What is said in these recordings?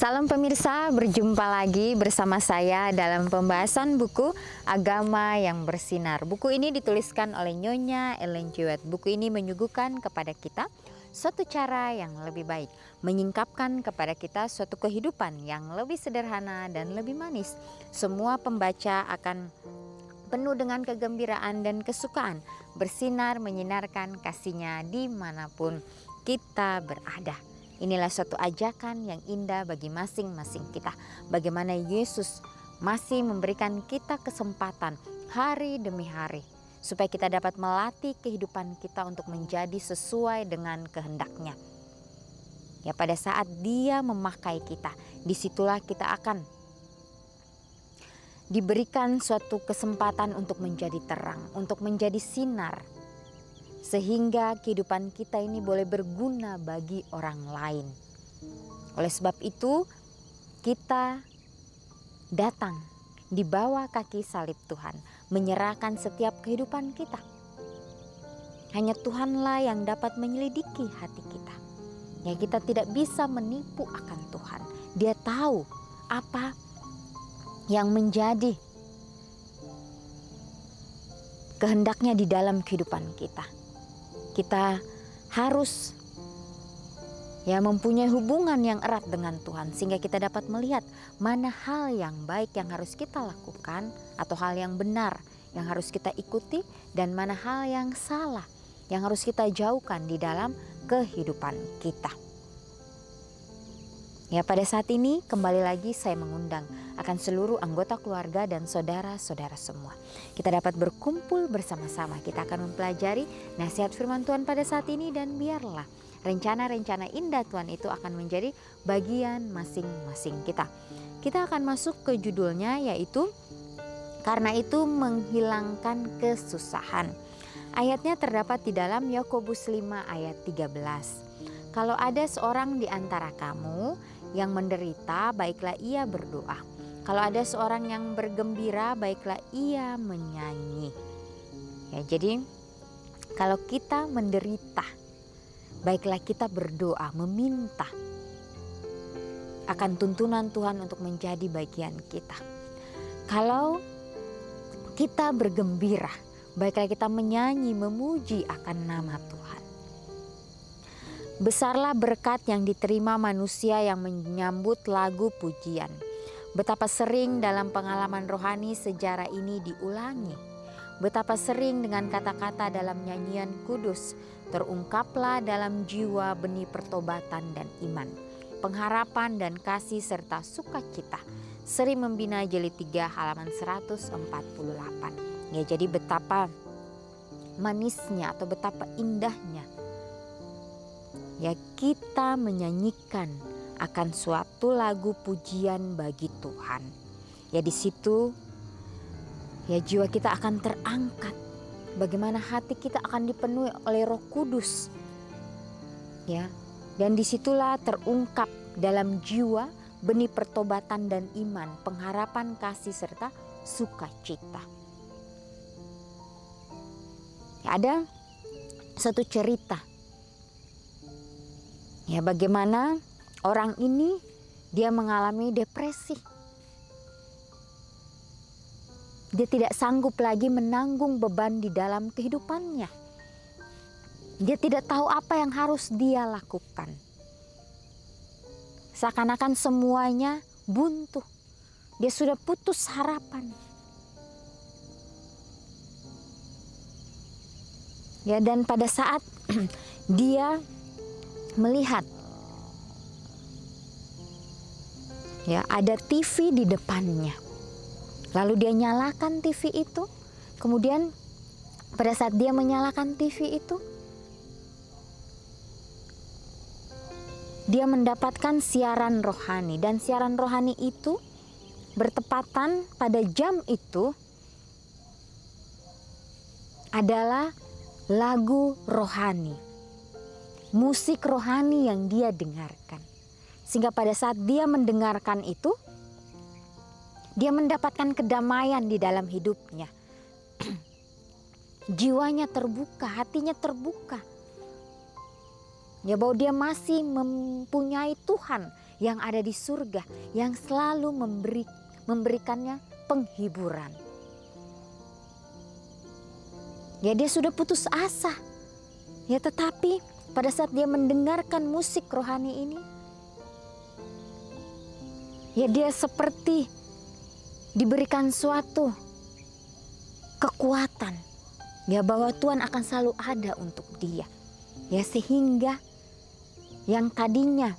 Salam pemirsa, berjumpa lagi bersama saya dalam pembahasan buku Agama yang Bersinar. Buku ini dituliskan oleh Nyonya Ellen G. White. Buku ini menyuguhkan kepada kita suatu cara yang lebih baik, menyingkapkan kepada kita suatu kehidupan yang lebih sederhana dan lebih manis. Semua pembaca akan penuh dengan kegembiraan dan kesukaan, bersinar menyinarkan kasihnya dimanapun kita berada. Inilah suatu ajakan yang indah bagi masing-masing kita. Bagaimana Yesus masih memberikan kita kesempatan hari demi hari, supaya kita dapat melatih kehidupan kita untuk menjadi sesuai dengan kehendak-Nya. Ya, pada saat Dia memakai kita, disitulah kita akan diberikan suatu kesempatan untuk menjadi terang, untuk menjadi sinar, sehingga kehidupan kita ini boleh berguna bagi orang lain. Oleh sebab itu, kita datang di bawah kaki salib Tuhan, menyerahkan setiap kehidupan kita. Hanya Tuhanlah yang dapat menyelidiki hati kita. Ya, kita tidak bisa menipu akan Tuhan. Dia tahu apa yang menjadi kehendak-Nya di dalam kehidupan kita. Kita harus mempunyai hubungan yang erat dengan Tuhan, sehingga kita dapat melihat mana hal yang baik yang harus kita lakukan atau hal yang benar yang harus kita ikuti, dan mana hal yang salah yang harus kita jauhkan di dalam kehidupan kita. Ya, pada saat ini kembali lagi saya mengundang akan seluruh anggota keluarga dan saudara-saudara semua. Kita dapat berkumpul bersama-sama. Kita akan mempelajari nasihat firman Tuhan pada saat ini, dan biarlah rencana-rencana indah Tuhan itu akan menjadi bagian masing-masing kita. Kita akan masuk ke judulnya, yaitu karena itu menghilangkan kesusahan. Ayatnya terdapat di dalam Yakobus 5 ayat 13. Kalau ada seorang di antara kamu yang menderita, baiklah ia berdoa. Kalau ada seorang yang bergembira, baiklah ia menyanyi. Ya, jadi kalau kita menderita, baiklah kita berdoa, meminta akan tuntunan Tuhan untuk menjadi bagian kita. Kalau kita bergembira, baiklah kita menyanyi, memuji akan nama Tuhan. Besarlah berkat yang diterima manusia yang menyambut lagu pujian. Betapa sering dalam pengalaman rohani sejarah ini diulangi. Betapa sering dengan kata-kata dalam nyanyian kudus terungkaplah dalam jiwa benih pertobatan dan iman, pengharapan dan kasih serta sukacita. Sering membina jilid 3 halaman 148. Ya, jadi betapa manisnya atau betapa indahnya ya kita menyanyikan akan suatu lagu pujian bagi Tuhan. Ya, di situ ya jiwa kita akan terangkat. Bagaimana hati kita akan dipenuhi oleh Roh Kudus. Ya, dan disitulah terungkap dalam jiwa benih pertobatan dan iman, pengharapan kasih serta sukacita. Ya, ada satu cerita. Ya, bagaimana orang ini dia mengalami depresi. Dia tidak sanggup lagi menanggung beban di dalam kehidupannya. Dia tidak tahu apa yang harus dia lakukan. Seakan-akan semuanya buntu. Dia sudah putus harapan. Ya, dan pada saat dia melihat ya ada TV di depannya, lalu dia nyalakan TV itu. Kemudian pada saat dia menyalakan TV itu, dia mendapatkan siaran rohani, dan siaran rohani itu bertepatan pada jam itu adalah lagu rohani, musik rohani yang dia dengarkan. Sehingga pada saat dia mendengarkan itu, dia mendapatkan kedamaian di dalam hidupnya. Jiwanya terbuka, hatinya terbuka. Ya, bahwa dia masih mempunyai Tuhan yang ada di surga yang selalu memberikannya penghiburan. Ya, dia sudah putus asa. Ya, tetapi pada saat dia mendengarkan musik rohani ini, ya dia seperti diberikan suatu kekuatan, ya bahwa Tuhan akan selalu ada untuk dia. Ya, sehingga yang tadinya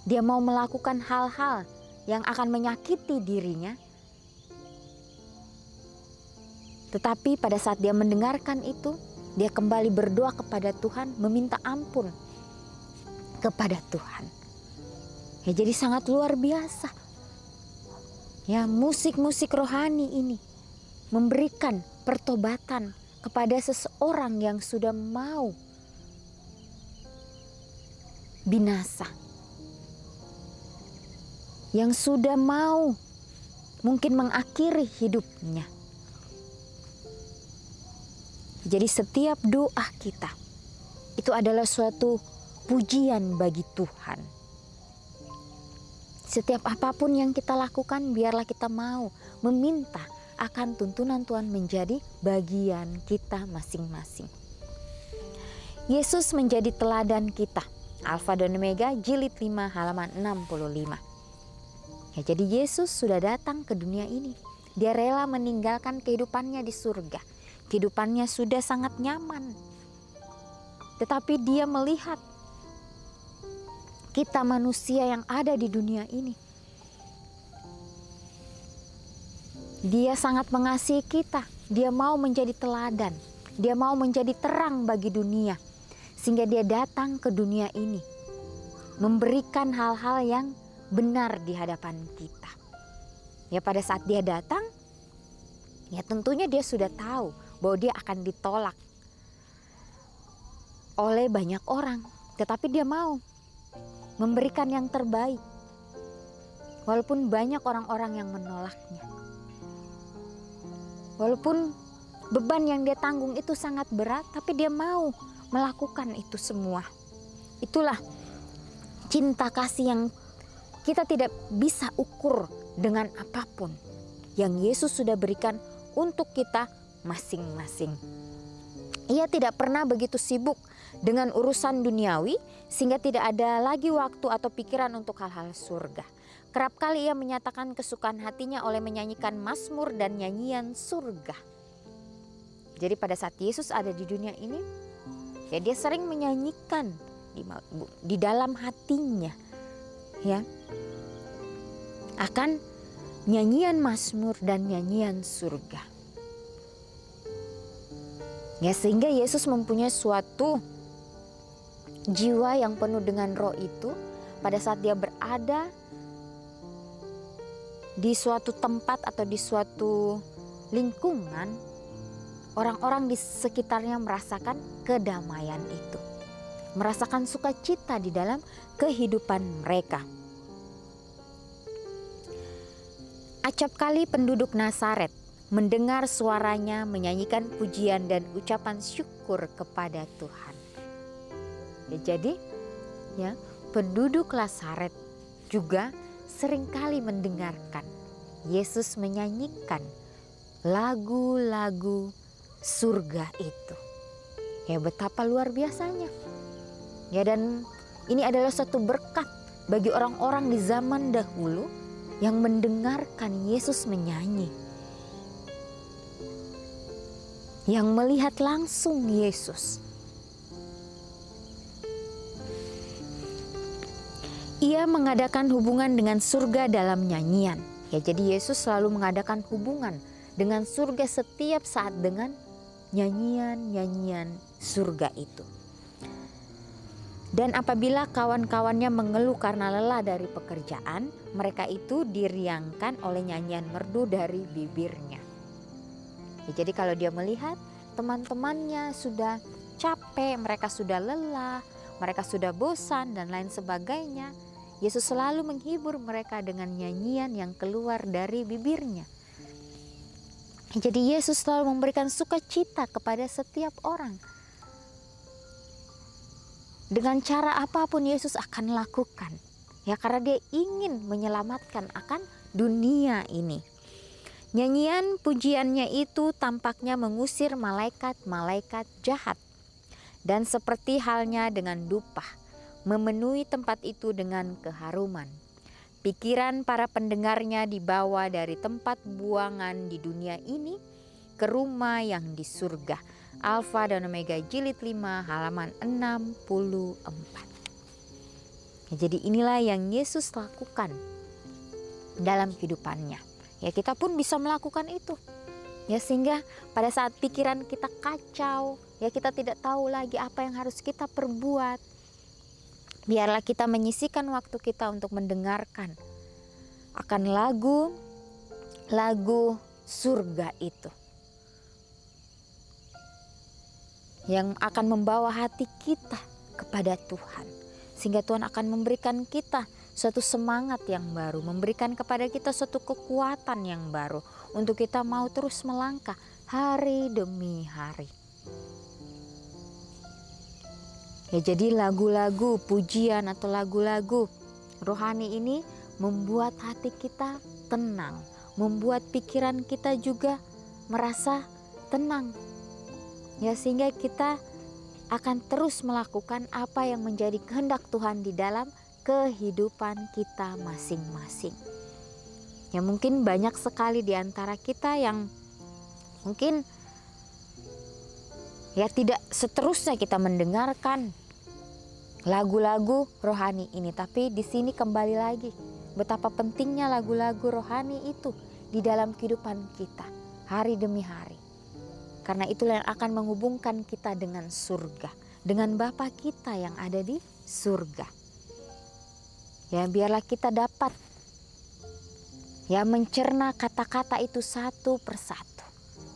dia mau melakukan hal-hal yang akan menyakiti dirinya, tetapi pada saat dia mendengarkan itu, dia kembali berdoa kepada Tuhan, meminta ampun kepada Tuhan. Ya, jadi sangat luar biasa. Ya, musik-musik rohani ini memberikan pertobatan kepada seseorang yang sudah mau binasa. Yang sudah mau mungkin mengakhiri hidupnya. Jadi setiap doa kita itu adalah suatu pujian bagi Tuhan. Setiap apapun yang kita lakukan, biarlah kita mau meminta akan tuntunan Tuhan menjadi bagian kita masing-masing. Yesus menjadi teladan kita. Alfa dan Omega, jilid 5 halaman 65. Ya, jadi Yesus sudah datang ke dunia ini. Dia rela meninggalkan kehidupannya di surga. Kehidupannya sudah sangat nyaman. Tetapi dia melihat kita manusia yang ada di dunia ini. Dia sangat mengasihi kita. Dia mau menjadi teladan. Dia mau menjadi terang bagi dunia. Sehingga dia datang ke dunia ini. Memberikan hal-hal yang benar di hadapan kita. Ya, pada saat dia datang, ya tentunya dia sudah tahu bahwa dia akan ditolak oleh banyak orang. Tetapi dia mau memberikan yang terbaik. Walaupun banyak orang-orang yang menolaknya. Walaupun beban yang dia tanggung itu sangat berat, tapi dia mau melakukan itu semua. Itulah cinta kasih yang kita tidak bisa ukur dengan apapun yang Yesus sudah berikan untuk kita masing-masing. Ia tidak pernah begitu sibuk dengan urusan duniawi sehingga tidak ada lagi waktu atau pikiran untuk hal-hal surga. Kerap kali ia menyatakan kesukaan hatinya oleh menyanyikan mazmur dan nyanyian surga. Jadi pada saat Yesus ada di dunia ini, ya dia sering menyanyikan di dalam hatinya, ya, akan nyanyian mazmur dan nyanyian surga. Ya, sehingga Yesus mempunyai suatu jiwa yang penuh dengan roh itu pada saat dia berada di suatu tempat atau di suatu lingkungan, orang-orang di sekitarnya merasakan kedamaian itu. Merasakan sukacita di dalam kehidupan mereka. Acap kali penduduk Nazaret mendengar suaranya menyanyikan pujian dan ucapan syukur kepada Tuhan. Ya, jadi ya, penduduk Nazaret juga seringkali mendengarkan Yesus menyanyikan lagu-lagu surga itu. Ya, betapa luar biasanya. Ya, dan ini adalah satu berkat bagi orang-orang di zaman dahulu yang mendengarkan Yesus menyanyi. Yang melihat langsung Yesus. Ia mengadakan hubungan dengan surga dalam nyanyian. Ya, jadi Yesus selalu mengadakan hubungan dengan surga setiap saat dengan nyanyian-nyanyian surga itu. Dan apabila kawan-kawannya mengeluh karena lelah dari pekerjaan, mereka itu diriangkan oleh nyanyian merdu dari bibirnya. Ya, jadi kalau dia melihat teman-temannya sudah capek, mereka sudah lelah, mereka sudah bosan dan lain sebagainya, Yesus selalu menghibur mereka dengan nyanyian yang keluar dari bibirnya. Jadi Yesus selalu memberikan sukacita kepada setiap orang. Dengan cara apapun Yesus akan lakukan. Ya karena dia ingin menyelamatkan akan dunia ini. Nyanyian pujiannya itu tampaknya mengusir malaikat-malaikat jahat. Dan seperti halnya dengan dupa, memenuhi tempat itu dengan keharuman. Pikiran para pendengarnya dibawa dari tempat buangan di dunia ini ke rumah yang di surga. Alfa dan Omega jilid 5 halaman 64. Jadi inilah yang Yesus lakukan dalam kehidupannya. Ya kita pun bisa melakukan itu. Ya sehingga pada saat pikiran kita kacau, ya kita tidak tahu lagi apa yang harus kita perbuat. Biarlah kita menyisihkan waktu kita untuk mendengarkan akan lagu surga itu. Yang akan membawa hati kita kepada Tuhan. Sehingga Tuhan akan memberikan kita suatu semangat yang baru, memberikan kepada kita suatu kekuatan yang baru untuk kita mau terus melangkah hari demi hari. Ya jadi lagu-lagu pujian atau lagu-lagu rohani ini membuat hati kita tenang, membuat pikiran kita juga merasa tenang. Ya sehingga kita akan terus melakukan apa yang menjadi kehendak Tuhan di dalam kehidupan kita masing-masing. Ya mungkin banyak sekali di antara kita yang mungkin ya tidak seterusnya kita mendengarkan lagu-lagu rohani ini, tapi di sini kembali lagi betapa pentingnya lagu-lagu rohani itu di dalam kehidupan kita hari demi hari. Karena itulah yang akan menghubungkan kita dengan surga, dengan Bapa kita yang ada di surga. Ya biarlah kita dapat ya mencerna kata-kata itu satu persatu.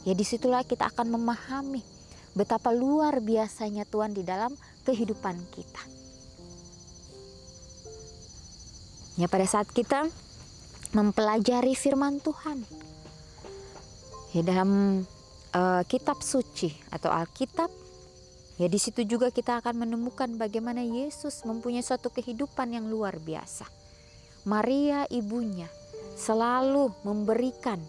Ya disitulah kita akan memahami betapa luar biasanya Tuhan di dalam kehidupan kita. Ya pada saat kita mempelajari firman Tuhan, ya dalam kitab suci atau Alkitab, ya di situ juga kita akan menemukan bagaimana Yesus mempunyai suatu kehidupan yang luar biasa. Maria ibunya selalu memberikan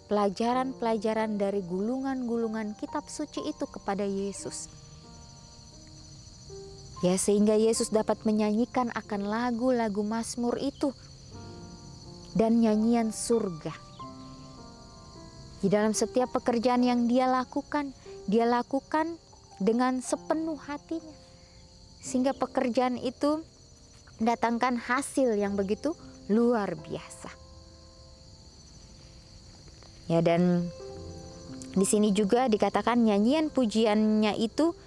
pelajaran-pelajaran dari gulungan-gulungan kitab suci itu kepada Yesus. Ya sehingga Yesus dapat menyanyikan akan lagu-lagu Mazmur itu dan nyanyian surga. Di dalam setiap pekerjaan yang dia lakukan dengan sepenuh hatinya. Sehingga pekerjaan itu mendatangkan hasil yang begitu luar biasa. Ya dan di sini juga dikatakan nyanyian pujiannya itu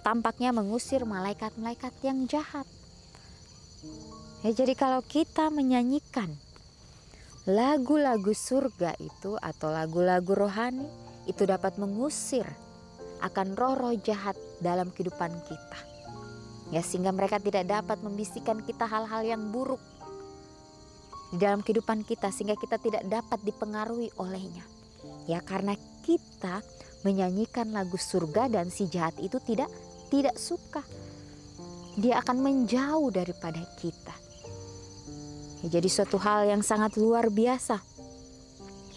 tampaknya mengusir malaikat-malaikat yang jahat. Ya jadi kalau kita menyanyikan lagu-lagu surga itu atau lagu-lagu rohani itu dapat mengusir akan roh-roh jahat dalam kehidupan kita. Ya sehingga mereka tidak dapat membisikkan kita hal-hal yang buruk di dalam kehidupan kita sehingga kita tidak dapat dipengaruhi olehnya. Ya karena kita menyanyikan lagu surga dan si jahat itu tidak suka. Dia akan menjauh daripada kita. Ya, jadi suatu hal yang sangat luar biasa.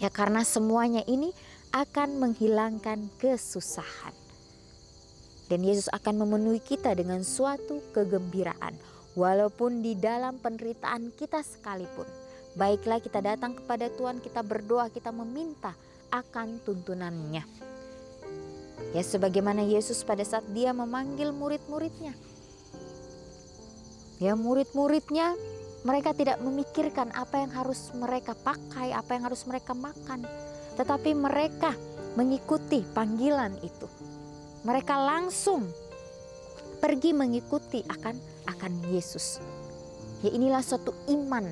Ya karena semuanya ini akan menghilangkan kesusahan. Dan Yesus akan memenuhi kita dengan suatu kegembiraan. Walaupun di dalam penderitaan kita sekalipun. Baiklah kita datang kepada Tuhan, kita berdoa, kita meminta akan tuntunannya. Ya sebagaimana Yesus pada saat dia memanggil murid-muridnya. Ya murid-muridnya mereka tidak memikirkan apa yang harus mereka pakai, apa yang harus mereka makan. Tetapi mereka mengikuti panggilan itu. Mereka langsung pergi mengikuti akan Yesus. Ya inilah suatu iman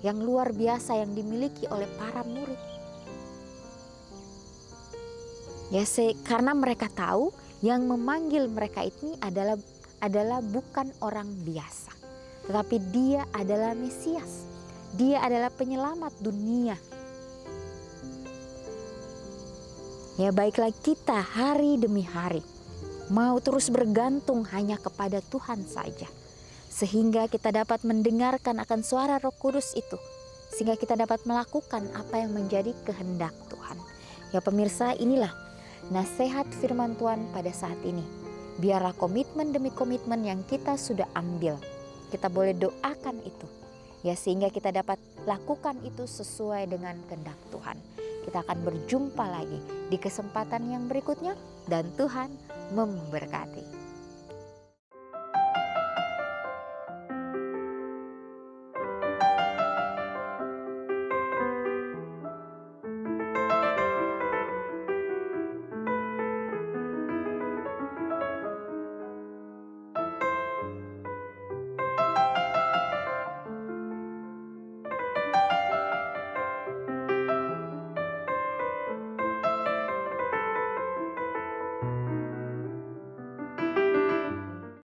yang luar biasa yang dimiliki oleh para murid. Ya karena mereka tahu yang memanggil mereka ini adalah bukan orang biasa. Tetapi dia adalah Mesias. Dia adalah penyelamat dunia. Ya baiklah kita hari demi hari mau terus bergantung hanya kepada Tuhan saja. sehingga kita dapat mendengarkan akan suara Roh Kudus itu, sehingga kita dapat melakukan apa yang menjadi kehendak Tuhan. Ya pemirsa, inilah nasihat firman Tuhan pada saat ini. Biarlah komitmen demi komitmen yang kita sudah ambil, kita boleh doakan itu, ya, sehingga kita dapat lakukan itu sesuai dengan kehendak Tuhan. Kita akan berjumpa lagi di kesempatan yang berikutnya, dan Tuhan memberkati.